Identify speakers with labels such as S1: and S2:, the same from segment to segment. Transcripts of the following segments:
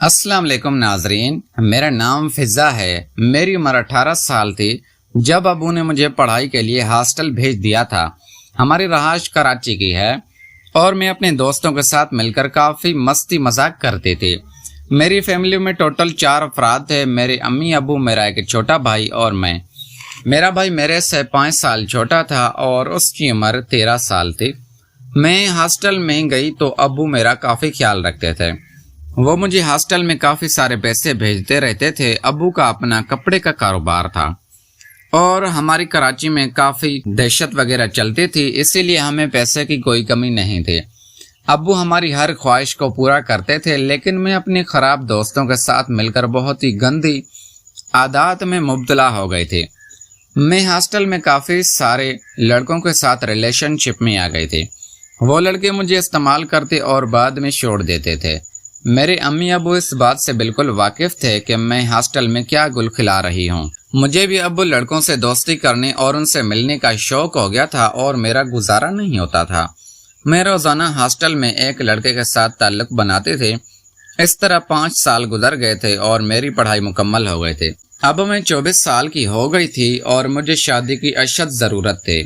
S1: السلام علیکم ناظرین، میرا نام فضا ہے۔ میری عمر 18 سال تھی جب ابو نے مجھے پڑھائی کے لیے ہاسٹل بھیج دیا تھا۔ ہماری رہائش کراچی کی ہے اور میں اپنے دوستوں کے ساتھ مل کر کافی مستی مذاق کرتے تھے۔ میری فیملی میں ٹوٹل 4 افراد تھے، میرے امی ابو، میرا ایک چھوٹا بھائی اور میں۔ میرا بھائی میرے سے 5 سال چھوٹا تھا اور اس کی عمر 13 سال تھی۔ میں ہاسٹل میں گئی تو ابو میرا کافی خیال رکھتے تھے۔ وہ مجھے ہاسٹل میں کافی سارے پیسے بھیجتے رہتے تھے۔ ابو کا اپنا کپڑے کا کاروبار تھا اور ہماری کراچی میں کافی دہشت وغیرہ چلتی تھی، اسی لیے ہمیں پیسے کی کوئی کمی نہیں تھی۔ ابو ہماری ہر خواہش کو پورا کرتے تھے، لیکن میں اپنے خراب دوستوں کے ساتھ مل کر بہت ہی گندی عادات میں مبتلا ہو گئی تھی۔ میں ہاسٹل میں کافی سارے لڑکوں کے ساتھ ریلیشن شپ میں آ گئی تھی۔ وہ لڑکے مجھے استعمال کرتے اور بعد میں چھوڑ دیتے تھے۔ میرے امی ابو اس بات سے بالکل واقف تھے کہ میں ہاسٹل میں کیا گل کھلا رہی ہوں۔ مجھے بھی ابو لڑکوں سے دوستی کرنے اور ان سے ملنے کا شوق ہو گیا تھا اور میرا گزارا نہیں ہوتا تھا۔ میں روزانہ ہاسٹل میں ایک لڑکے کے ساتھ تعلق بناتے تھے۔ اس طرح 5 سال گزر گئے تھے اور میری پڑھائی مکمل ہو گئے تھے۔ اب میں 24 سال کی ہو گئی تھی اور مجھے شادی کی اشد ضرورت تھی،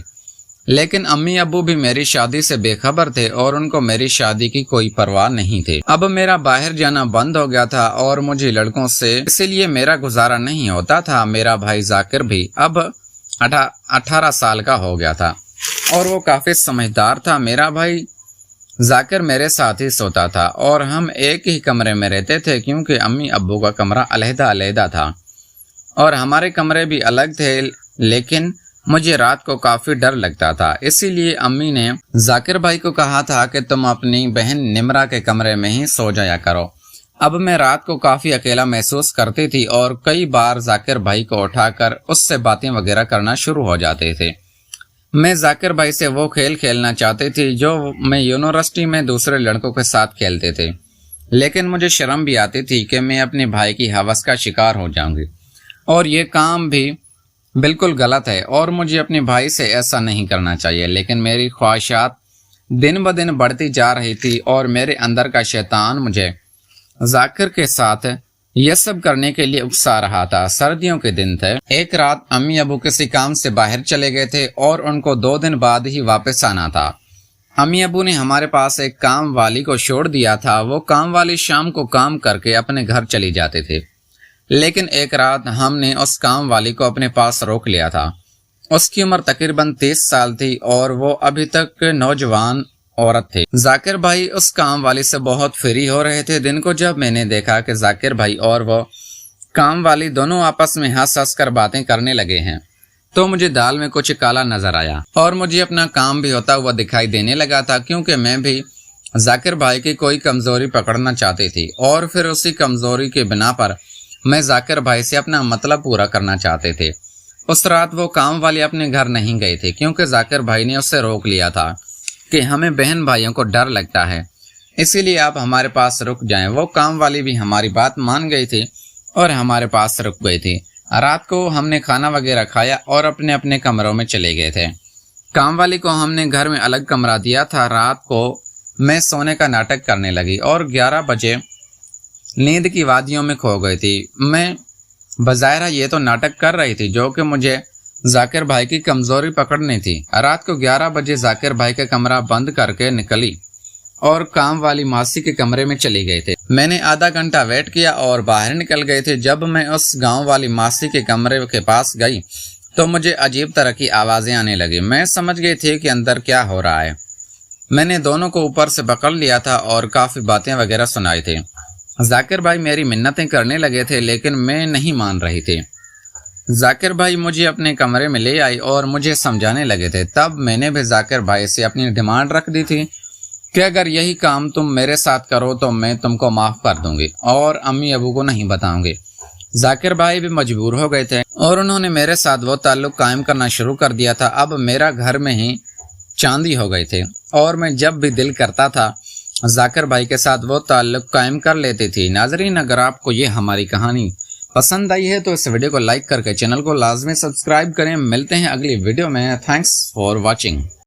S1: لیکن امی ابو بھی میری شادی سے بے خبر تھے اور ان کو میری شادی کی کوئی پرواہ نہیں تھی۔ اب میرا باہر جانا بند ہو گیا تھا اور مجھے لڑکوں سے اسی لیے میرا گزارا نہیں ہوتا تھا۔ میرا بھائی ذاکر بھی اب 18 سال کا ہو گیا تھا اور وہ کافی سمجھدار تھا۔ میرا بھائی ذاکر میرے ساتھ ہی سوتا تھا اور ہم ایک ہی کمرے میں رہتے تھے، کیونکہ امی ابو کا کمرہ علیحدہ تھا اور ہمارے کمرے بھی الگ تھے، لیکن مجھے رات کو کافی ڈر لگتا تھا۔ اسی لیے امی نے ذاکر بھائی کو کہا تھا کہ تم اپنی بہن نمرہ کے کمرے میں ہی سو جایا کرو۔ اب میں رات کو کافی اکیلا محسوس کرتی تھی اور کئی بار ذاکر بھائی کو اٹھا کر اس سے باتیں وغیرہ کرنا شروع ہو جاتے تھے۔ میں ذاکر بھائی سے وہ کھیل کھیلنا چاہتی تھی جو میں یونیورسٹی میں دوسرے لڑکوں کے ساتھ کھیلتے تھے، لیکن مجھے شرم بھی آتی تھی کہ میں اپنے بھائی کی ہوس کا شکار ہو جاؤں گی، اور یہ کام بھی بالکل غلط ہے اور مجھے اپنے بھائی سے ایسا نہیں کرنا چاہیے۔ لیکن میری خواہشات دن بدن بڑھتی جا رہی تھی اور میرے اندر کا شیطان مجھے ذاکر کے ساتھ یہ سب کرنے کے لیے اکسا رہا تھا۔ سردیوں کے دن تھے۔ ایک رات امی ابو کسی کام سے باہر چلے گئے تھے اور ان کو 2 دن بعد ہی واپس آنا تھا۔ امی ابو نے ہمارے پاس ایک کام والی کو چھوڑ دیا تھا۔ وہ کام والی شام کو کام کر کے اپنے گھر چلی جاتے تھے، لیکن ایک رات ہم نے اس کام والی کو اپنے پاس روک لیا تھا۔ اس کی عمر تقریباً 30 سال تھی اور وہ ابھی تک نوجوان عورت تھی۔ ذاکر بھائی اس کام والی سے بہت فری ہو رہے تھے۔ دن کو جب میں نے دیکھا کہ ذاکر بھائی اور وہ کام والی دونوں آپس میں ہنس کر باتیں کرنے لگے ہیں، تو مجھے دال میں کچھ کالا نظر آیا اور مجھے اپنا کام بھی ہوتا ہوا دکھائی دینے لگا تھا، کیونکہ میں بھی ذاکر بھائی کی کوئی کمزوری پکڑنا چاہتی تھی اور پھر اسی کمزوری کے بنا پر میں ذاکر بھائی سے اپنا مطلب پورا کرنا چاہتے تھے۔ اس رات وہ کام والی اپنے گھر نہیں گئی تھی، کیونکہ ذاکر بھائی نے اسے روک لیا تھا کہ ہمیں بہن بھائیوں کو ڈر لگتا ہے، اسی لیے آپ ہمارے پاس رک جائیں۔ وہ کام والی بھی ہماری بات مان گئی تھی اور ہمارے پاس رک گئی تھی۔ رات کو ہم نے کھانا وغیرہ کھایا اور اپنے اپنے کمروں میں چلے گئے تھے۔ کام والی کو ہم نے گھر میں الگ کمرہ دیا تھا۔ رات کو میں سونے کا ناٹک کرنے لگی اور 11 بجے نیند کی وادیوں میں کھو گئی تھی۔ میں بظاہر یہ تو ناٹک کر رہی تھی جو کہ مجھے ذاکر بھائی کی کمزوری پکڑنی تھی۔ رات کو 11 بجے ذاکر بھائی کا کمرہ بند کر کے نکلی اور کام والی ماسی کے کمرے میں چلی گئی تھی۔ میں نے آدھا گھنٹہ ویٹ کیا اور باہر نکل گئی تھی۔ جب میں اس گاؤں والی ماسی کے کمرے کے پاس گئی تو مجھے عجیب طرح کی آوازیں آنے لگی۔ میں سمجھ گئی تھی کہ اندر کیا ہو رہا ہے۔ میں نے دونوں کو اوپر سے پکڑ لیا تھا اور کافی باتیں وغیرہ سنائی تھی۔ ذاکر بھائی میری منتیں کرنے لگے تھے، لیکن میں نہیں مان رہی تھی۔ ذاکر بھائی مجھے اپنے کمرے میں لے آئی اور مجھے سمجھانے لگے تھے۔ تب میں نے بھی ذاکر بھائی سے اپنی ڈیمانڈ رکھ دی تھی کہ اگر یہی کام تم میرے ساتھ کرو تو میں تم کو معاف کر دوں گی اور امی ابو کو نہیں بتاؤں گی۔ ذاکر بھائی بھی مجبور ہو گئے تھے اور انہوں نے میرے ساتھ وہ تعلق قائم کرنا شروع کر دیا تھا۔ اب میرا گھر میں ہی چاندی ہو گئی تھے اور میں جب بھی دل کرتا تھا ذاکر بھائی کے ساتھ وہ تعلق قائم کر لیتی تھی۔ ناظرین، اگر آپ کو یہ ہماری کہانی پسند آئی ہے تو اس ویڈیو کو لائک کر کے چینل کو لازمی سبسکرائب کریں۔ ملتے ہیں اگلی ویڈیو میں۔ Thanks for watching.